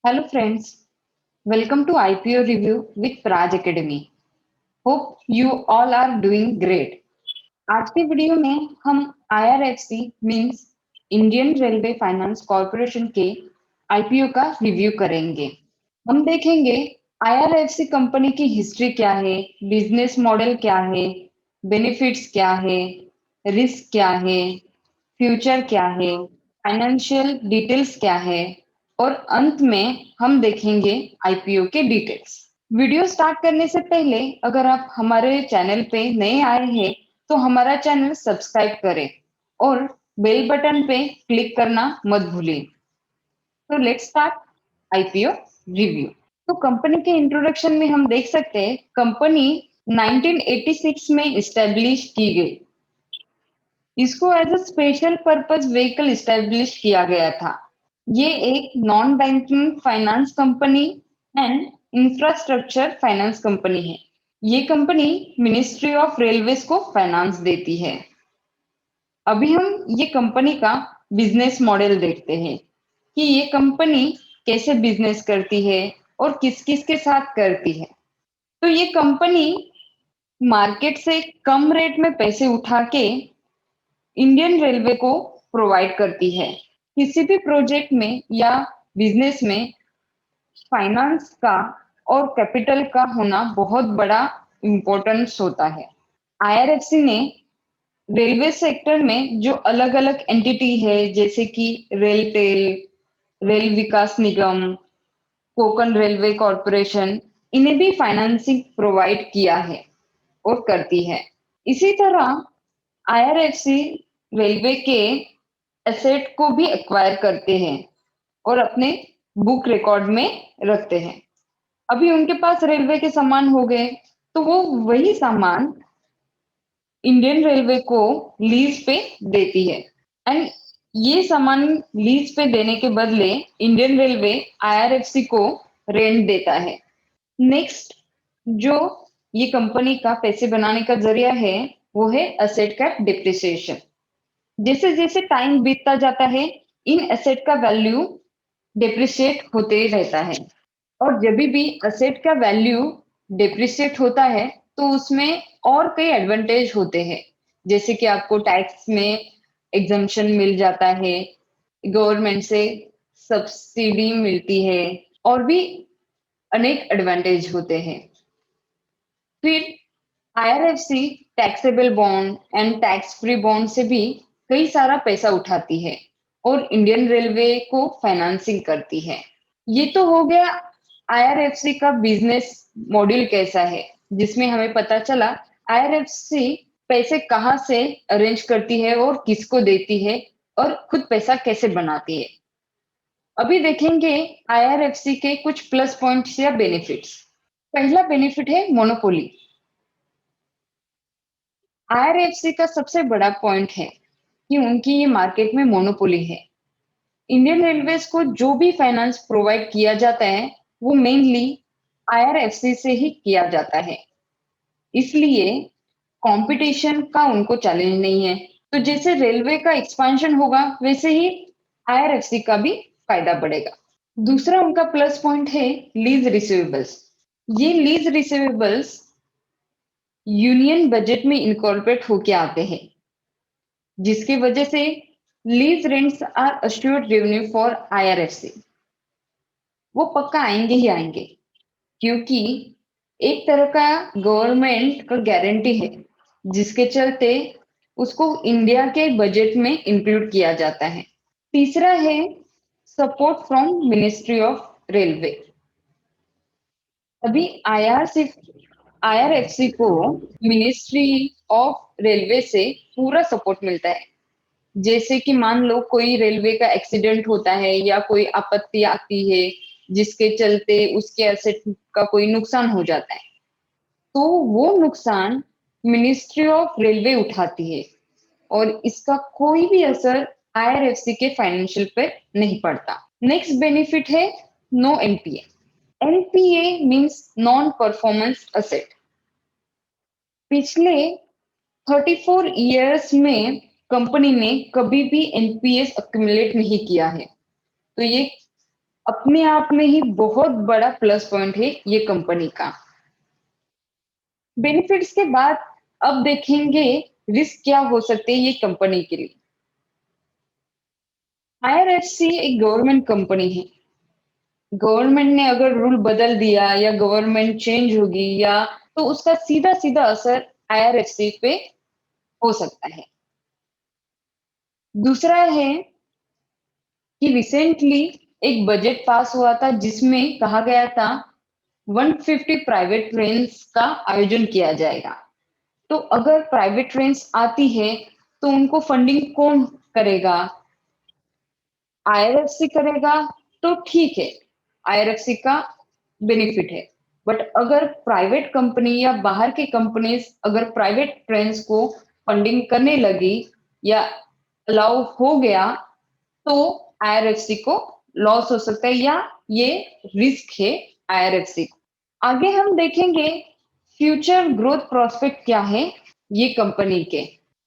Hello friends, welcome to IPO review with Praj Academy. Hope you all are doing great. आज के video में हम IRFC means Indian railway finance corporation के IPO का review करेंगे। हम देखेंगे IRFC कंपनी की हिस्ट्री क्या है, बिजनेस मॉडल क्या है, बेनिफिट्स क्या है, रिस्क क्या है, फ्यूचर क्या है, फाइनेंशियल डिटेल्स क्या है और अंत में हम देखेंगे आईपीओ के डिटेल्स। वीडियो स्टार्ट करने से पहले अगर आप हमारे चैनल पे नए आए हैं तो हमारा चैनल सब्सक्राइब करें और बेल बटन पे क्लिक करना मत भूलें। तो लेट्स स्टार्ट आईपीओ रिव्यू। तो कंपनी के इंट्रोडक्शन में हम देख सकते हैं कंपनी 1986 में इस्टेब्लिश की गई। इसको as a special purpose vehicle establish किया गया था। ये एक non banking finance company and infrastructure finance company है। ये कंपनी मिनिस्ट्री ऑफ रेलवेज को फाइनेंस देती है। अभी हम ये कंपनी का बिजनेस मॉडल देखते हैं कि ये कंपनी कैसे बिजनेस करती है और किस किस के साथ करती है। तो ये कंपनी मार्केट से कम रेट में पैसे उठा के इंडियन रेलवे को प्रोवाइड करती है। किसी भी प्रोजेक्ट में या बिजनेस में फाइनेंस का और कैपिटल का होना बहुत बड़ा इम्पोर्टेंस होता है। आईआरएफसी ने रेलवे सेक्टर में जो अलग अलग एंटिटी है जैसे कि रेलटेल, रेल विकास निगम, कोकण रेलवे कॉरपोरेशन, इन्हें भी फाइनेंसिंग प्रोवाइड किया है और करती है। इसी तरह आईआरएफसी रेलवे के एसेट को भी एक्वायर करते हैं और अपने बुक रिकॉर्ड में रखते हैं। अभी उनके पास रेलवे के सामान हो गए तो वो वही सामान इंडियन रेलवे को लीज पे देती है एंड ये सामान लीज पे देने के बदले इंडियन रेलवे आईआरएफसी को रेंट देता है। नेक्स्ट जो ये कंपनी का पैसे बनाने का जरिया है वो है एसेट का डिप्रिसिएशन। जैसे जैसे टाइम बीतता जाता है इन एसेट का वैल्यू डिप्रिशिएट होते रहता है और जब भी एसेट का वैल्यू डिप्रिशिएट होता है तो उसमें और कई एडवांटेज होते हैं जैसे कि आपको टैक्स में एग्जम्पशन मिल जाता है, गवर्नमेंट से सब्सिडी मिलती है और भी अनेक एडवांटेज होते हैं। फिर IRFC taxable bond and tax free bond से भी कई सारा पैसा उठाती है और इंडियन रेलवे को फाइनेंसिंग करती है। ये तो हो गया आईआरएफसी का बिजनेस मॉड्यूल कैसा है जिसमें हमें पता चला आईआरएफसी पैसे कहाँ से अरेंज करती है और किसको देती है और खुद पैसा कैसे बनाती है। अभी देखेंगे आईआरएफसी के कुछ प्लस पॉइंट्स या बेनिफिट्स। पहला बेनिफिट है मोनोपोली। आईआरएफसी का सबसे बड़ा पॉइंट है कि उनकी ये मार्केट में मोनोपोली है। इंडियन रेलवेज को जो भी फाइनेंस प्रोवाइड किया जाता है वो मेनली आईआरएफसी से ही किया जाता है, इसलिए कंपटीशन का उनको चैलेंज नहीं है। तो जैसे रेलवे का एक्सपेंशन होगा वैसे ही आईआरएफसी का भी फायदा बढ़ेगा। दूसरा उनका प्लस पॉइंट है लीज रिसीवेबल्स। ये लीज रिसीवेबल्स यूनियन बजट में इनकॉर्पोरेट होके आते हैं जिसकी वजह से lease rents are assured revenue for IRFC. वो पक्का आएंगे ही आएंगे क्योंकि एक तरह का गवर्नमेंट का गारंटी है जिसके चलते उसको इंडिया के बजट में इंक्लूड किया जाता है। तीसरा है support from ministry of railway. अभी आईआरएफसी को मिनिस्ट्री ऑफ रेलवे से पूरा सपोर्ट मिलता है। जैसे कि मान लो कोई रेलवे का एक्सीडेंट होता है या कोई आपत्ति आती है जिसके चलते उसके एसेट का कोई नुकसान हो जाता है तो वो नुकसान मिनिस्ट्री ऑफ रेलवे उठाती है और इसका कोई भी असर आईआरएफसी के फाइनेंशियल पे नहीं पड़ता। नेक्स्ट बेनिफिट है no NPA. NPA means non performance asset. पिछले 34 इयर्स में कंपनी ने कभी भी एनपीएस अक्यूमुलेट नहीं किया है। तो ये अपने आप में ही बहुत बड़ा प्लस पॉइंट है ये कंपनी का। बेनिफिट्स के बाद अब देखेंगे रिस्क क्या हो सकते हैं ये कंपनी के लिए। आईआरएफसी एक गवर्नमेंट कंपनी है। गवर्नमेंट ने अगर रूल बदल दिया या गवर्नमेंट चेंज होगी या तो उसका सीधा सीधा असर आईआरएफसी पे हो सकता है। दूसरा है कि रिसेंटली एक बजट पास हुआ था जिसमें कहा गया था 150 प्राइवेट ट्रेन्स का आयोजन किया जाएगा। तो अगर प्राइवेट ट्रेन्स आती है तो उनको फंडिंग कौन करेगा? आईआरएफसी करेगा तो ठीक है, आईआरएफसी का बेनिफिट है। बट अगर प्राइवेट कंपनी या बाहर की कंपनीज अगर प्राइवेट ट्रेन्स को फंडिंग करने लगी या अलाउ हो गया तो आईआरएफसी को लॉस हो सकता है या ये रिस्क है आईआरएफसी। आगे हम देखेंगे फ्यूचर ग्रोथ प्रोस्पेक्ट क्या है ये कंपनी के।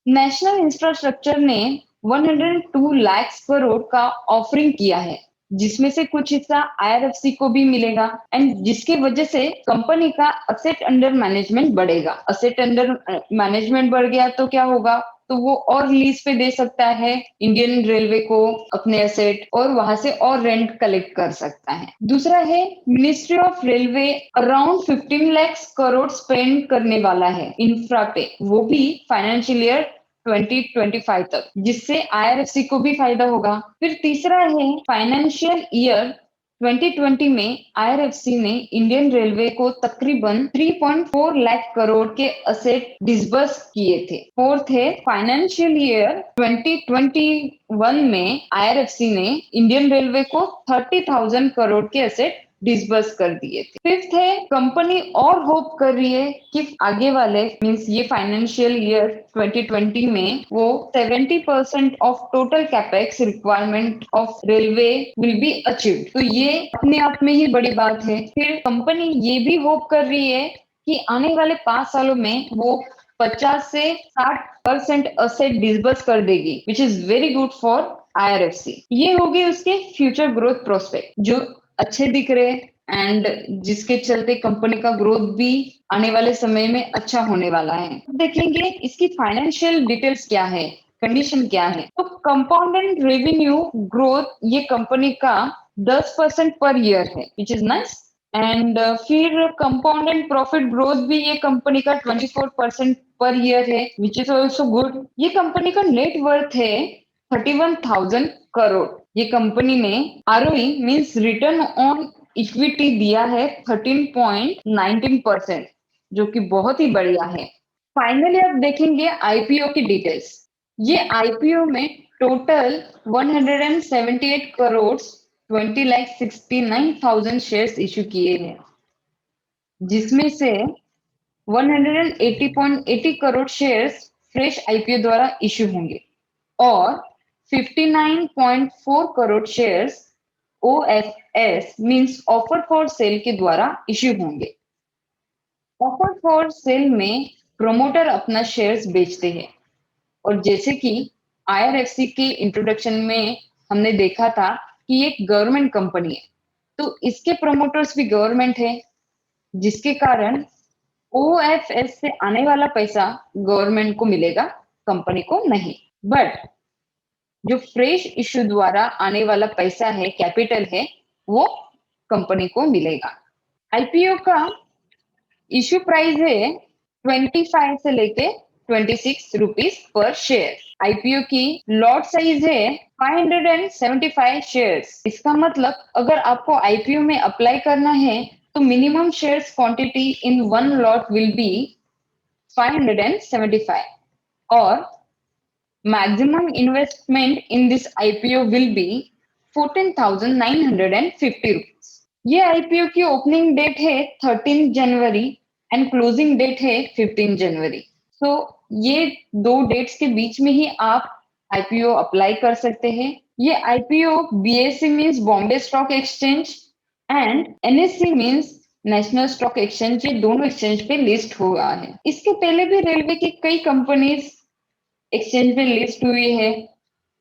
नेशनल इंफ्रास्ट्रक्चर ने 102 लाख करोड़ का ऑफरिंग किया है जिसमें से कुछ हिस्सा आईआरएफसी को भी मिलेगा एंड जिसकी वजह से कंपनी का असेट अंडर मैनेजमेंट बढ़ेगा। असेट अंडर मैनेजमेंट बढ़ गया तो क्या होगा? तो वो और लीज पे दे सकता है इंडियन रेलवे को अपने एसेट और वहां से और रेंट कलेक्ट कर सकता है। दूसरा है ministry of railway around 15 lakh crore spend करने वाला है इंफ्रा पे, वो भी फाइनेंशियल ईयर 2025 तक, जिससे आईआरएफसी को भी फायदा होगा। फिर तीसरा है फाइनेंशियल ईयर 2020 में आईआरएफसी ने इंडियन रेलवे को तकरीबन 3.4 लाख करोड़ के असेट डिसबर्स किए थे। फोर्थ है फाइनेंशियल ईयर 2021 में आईआरएफसी ने इंडियन रेलवे को 30,000 करोड़ के असेट डिसबर्स कर दिए थे। फिफ्थ है कंपनी और होप कर रही है कि आगे वाले मींस ये फाइनेंशियल ईयर 2020 में वो 70% of total capex requirement of railway will be achieved. तो ये अपने आप में ही बड़ी बात है। फिर कंपनी ये भी होप कर रही है कि आने वाले 5 सालों में वो 50 से 60% असेट डिसबर्स कर देगी which is very good for IRFC. ये होगी उसके फ्यूचर ग्रोथ प्रोस्पेक्ट जो अच्छे दिख रहे एंड जिसके चलते कंपनी का ग्रोथ भी आने वाले समय में अच्छा होने वाला है। देखेंगे इसकी फाइनेंशियल डिटेल्स क्या है, कंडीशन क्या है। तो कंपाउंडेड रेवेन्यू ग्रोथ ये कंपनी का 10% पर ईयर है विच इज नाइस एंड फिर कंपाउंडेड प्रॉफिट ग्रोथ भी ये कंपनी का 24% पर ईयर है विच इज ऑल्सो गुड। ये कंपनी का नेट वर्थ है 31,000 करोड़। ये कंपनी ने ROE means return on equity दिया है 13.19% जो कि बहुत ही बढ़िया है। फाइनली अब देखेंगे आईपीओ की डिटेल्स। ये आईपीओ में टोटल 178 करोड़ 20,69,000 शेयर्स इशू किए हैं जिसमें से 180.80 करोड़ शेयर्स फ्रेश आईपीओ द्वारा इशू होंगे और 59.4 crore shares OFS means offer for sale के द्वारा इशू होंगे। ऑफर फॉर सेल में प्रोमोटर अपना शेयर्स बेचते हैं और जैसे कि आईआरएफसी के इंट्रोडक्शन में हमने देखा था कि ये गवर्नमेंट कंपनी है तो इसके प्रोमोटर्स भी गवर्नमेंट है जिसके कारण ओएफएस से आने वाला पैसा गवर्नमेंट को मिलेगा, कंपनी को नहीं। बट जो फ्रेश इशू द्वारा आने वाला पैसा है, कैपिटल है, वो कंपनी को मिलेगा। आईपीओ का इशू प्राइस है 25 से लेके 26 रुपीज पर शेयर। आईपीओ की लॉट साइज है 575 शेयर्स। इसका मतलब अगर आपको आईपीओ में अप्लाई करना है तो minimum shares quantity in one lot will be 575 और maximum investment in this IPO will be 14,950 rupees। ये आईपीओ की ओपनिंग डेट है 13 जनवरी एंड क्लोजिंग डेट है 15 जनवरी। सो ये दो डेट्स के बीच में ही आप आईपीओ अप्लाई कर सकते हैं। ये IPO BSE means Bombay stock exchange and NSC means national stock exchange, ये दोनों एक्सचेंज पे लिस्ट हुआ है। इसके पहले भी रेलवे की कई कंपनीज एक्सचेंज पे लिस्ट हुई है।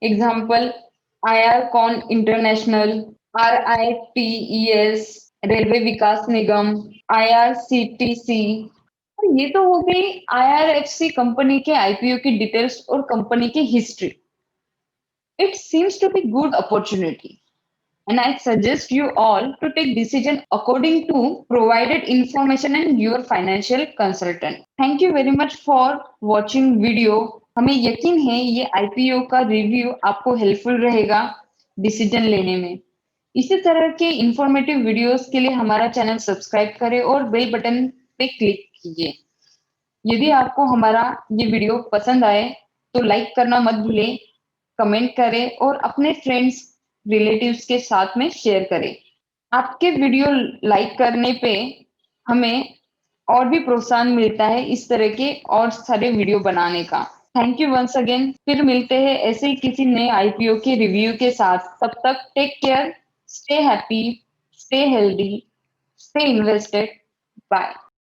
Example IRCON international, RITES, railway Vikas Nigam, IRCTC। ये तो हो गई IRFC कंपनी के IPO की डिटेल्स और कंपनी की history. It seems to be good opportunity, and I suggest you all to take decision according to provided information and your financial consultant. Thank you very much for watching video. हमें यकीन है ये IPO का review आपको helpful रहेगा decision लेने में। इसी तरह के इंफॉर्मेटिव वीडियोस के लिए हमारा चैनल सब्सक्राइब करें और बेल बटन पे क्लिक कीजिए। यदि आपको हमारा ये वीडियो पसंद आए तो लाइक करना मत भूलें, कमेंट करें और अपने फ्रेंड्स रिलेटिव्स के साथ में शेयर करें। आपके वीडियो लाइक करने पे हमें और भी प्रोत्साहन मिलता है इस तरह के और सारे वीडियो बनाने का। Thank you once again. फिर मिलते हैं ऐसे ही किसी नए आईपीओ के रिव्यू के साथ। तब तक take care, stay happy, stay healthy, stay invested. Bye.